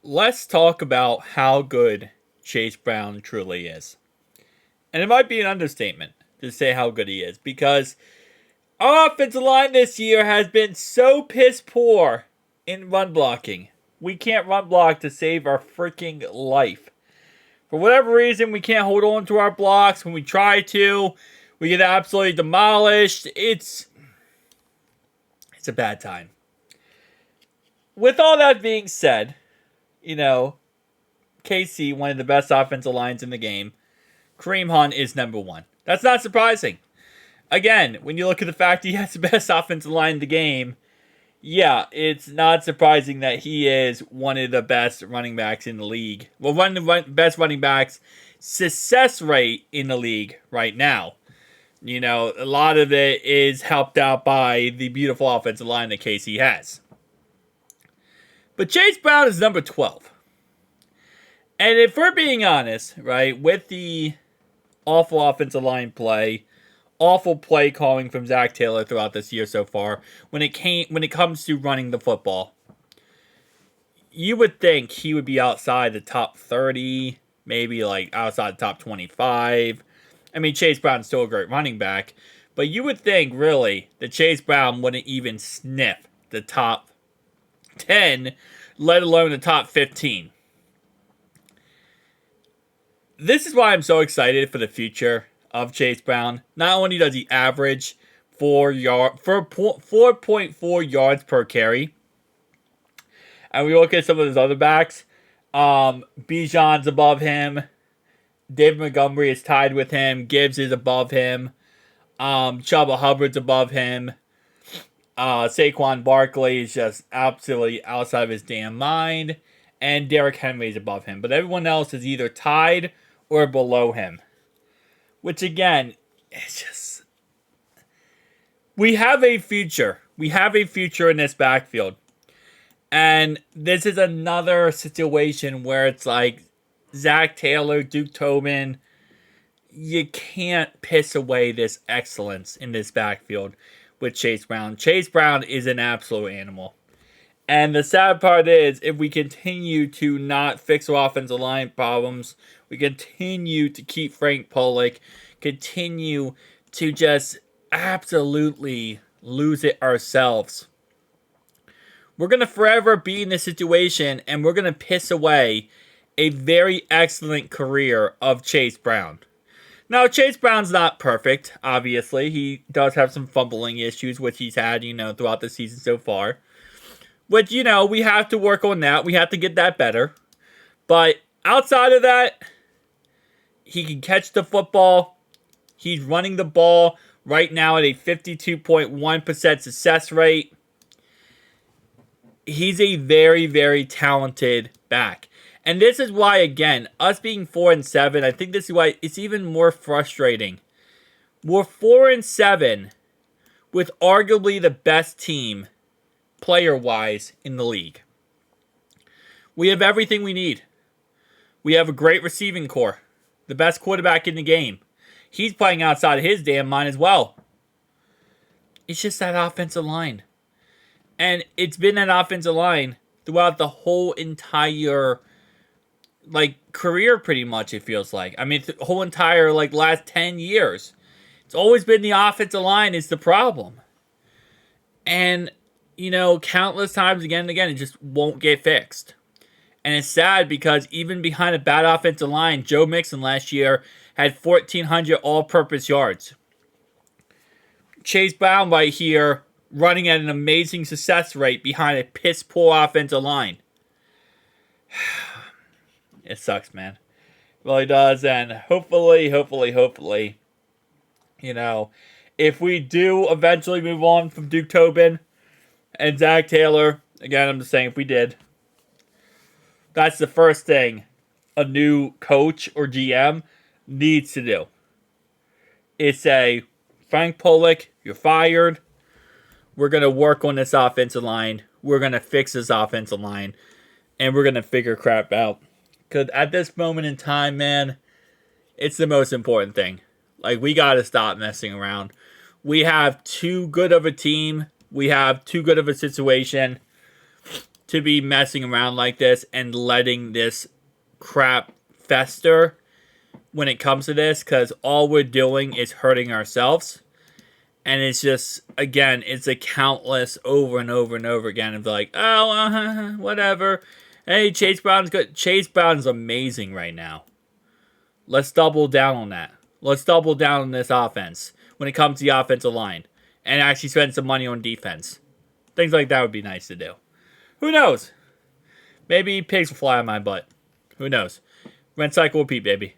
Let's talk about how good Chase Brown truly is. And it might be an understatement to say how good he is because our offensive line this year has been so piss poor in run blocking. We can't run block to save our freaking life. For whatever reason, we can't hold on to our blocks. When we try to, we get absolutely demolished. It's a bad time. With all that being said, you know, KC, one of the best offensive lines in the game, Kareem Hunt is number one. That's not surprising. Again, when you look at the fact he has the best offensive line in the game, yeah, it's not surprising that he is one of the best running backs in the league. Well, one of the best running backs success rate in the league right now. You know, a lot of it is helped out by the beautiful offensive line that KC has. But Chase Brown is number 12. And if we're being honest, right, with the awful offensive line play, awful play calling from Zach Taylor throughout this year so far, when it comes to running the football, you would think he would be outside the top 30, maybe like outside the top 25. I mean, Chase Brown's still a great running back, but you would think really that Chase Brown wouldn't even sniff the top 10, let alone the top 15. This is why I'm so excited for the future of Chase Brown. Not only does he average 4.4 yards per carry, and we look at some of his other backs, Bijan's above him, David Montgomery is tied with him, Gibbs is above him, Chuba Hubbard's above him, Saquon Barkley is just absolutely outside of his damn mind, and Derrick Henry is above him. But everyone else is either tied or below him. Which again, it's just... We have a future. We have a future in this backfield. And this is another situation where it's like Zach Taylor, Duke Tobin, you can't piss away this excellence in this backfield with Chase Brown. Chase Brown is an absolute animal. And the sad part is, if we continue to not fix our offensive line problems, we continue to keep Frank Pollock, continue to just absolutely lose it ourselves, we're going to forever be in this situation, and we're going to piss away a very excellent career of Chase Brown. Now, Chase Brown's not perfect, obviously. He does have some fumbling issues, which he's had, throughout the season so far. Which, we have to work on that. We have to get that better. But outside of that, he can catch the football. He's running the ball right now at a 52.1% success rate. He's a very, very talented back. And this is why, again, us being 4-7, I think this is why it's even more frustrating. We're 4-7 with arguably the best team player-wise in the league. We have everything we need. We have a great receiving core. The best quarterback in the game. He's playing outside of his damn mind as well. It's just that offensive line. And it's been an offensive line throughout the whole entire career, pretty much, it feels like. I mean, the whole entire last 10 years. It's always been the offensive line is the problem. And countless times again and again, it just won't get fixed. And it's sad because even behind a bad offensive line, Joe Mixon last year had 1,400 all-purpose yards. Chase Brown right here running at an amazing success rate behind a piss-poor offensive line. It sucks, man. It really does. And hopefully, if we do eventually move on from Duke Tobin and Zach Taylor, again, I'm just saying, if we did, that's the first thing a new coach or GM needs to do. Is say, Frank Pollock, you're fired. We're going to work on this offensive line. We're going to fix this offensive line. And we're going to figure crap out. Because at this moment in time, man, it's the most important thing. We got to stop messing around. We have too good of a team. We have too good of a situation to be messing around like this and letting this crap fester when it comes to this, because all we're doing is hurting ourselves. And it's just, again, it's a countless over and over and over again of like, oh, whatever. Hey, Chase Brown's good. Chase Brown's amazing right now. Let's double down on that. Let's double down on this offense when it comes to the offensive line. And actually spend some money on defense. Things like that would be nice to do. Who knows? Maybe pigs will fly on my butt. Who knows? Rent cycle repeat, baby.